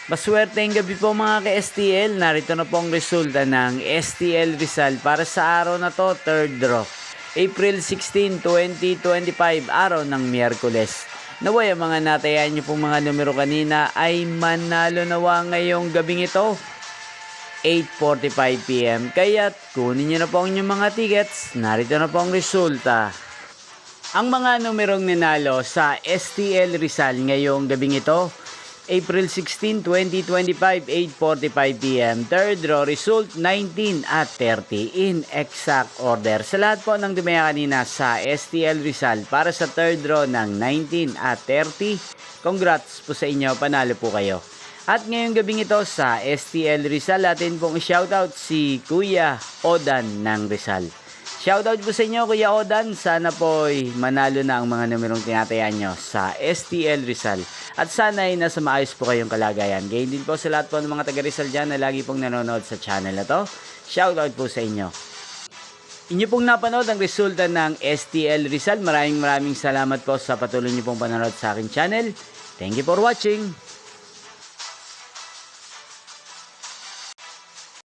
Maswerteng gabi po mga ka-STL. Narito na po ang resulta ng STL Rizal para sa araw na to, third draw. April 16, 2025, araw ng Miyerkules. Naway ang mga natayan niyo pong mga numero kanina ay manalo nawa ngayong gabing ito, 8:45 PM. Kaya't kunin niyo na po ang inyong mga tickets. Narito na po ang resulta. Ang mga numerong ninalo sa STL Rizal ngayong gabing ito, April 16, 2025, 8:45 PM. Third draw result 19 at 30 in exact order. Sa lahat po ng dumaya kanina sa STL Rizal para sa third draw ng 19 at 30, congrats po sa inyo, panalo po kayo. At ngayong gabing ito sa STL Rizal, atin pong i-shoutout si Kuya Odan ng Rizal. Shoutout po sa inyo Kuya Odan, sana po'y manalo na ang mga numerong tinatayan nyo sa STL Rizal. At sana ay nasa maayos po kayong kalagayan. Gayon din po sa lahat po ng mga taga Rizal dyan na lagi pong nanonood sa channel na to. Shoutout po sa inyo. Inyo pong napanood ang resulta ng STL Rizal. Maraming salamat po sa patuloy nyo pong panonood sa aking channel. Thank you for watching.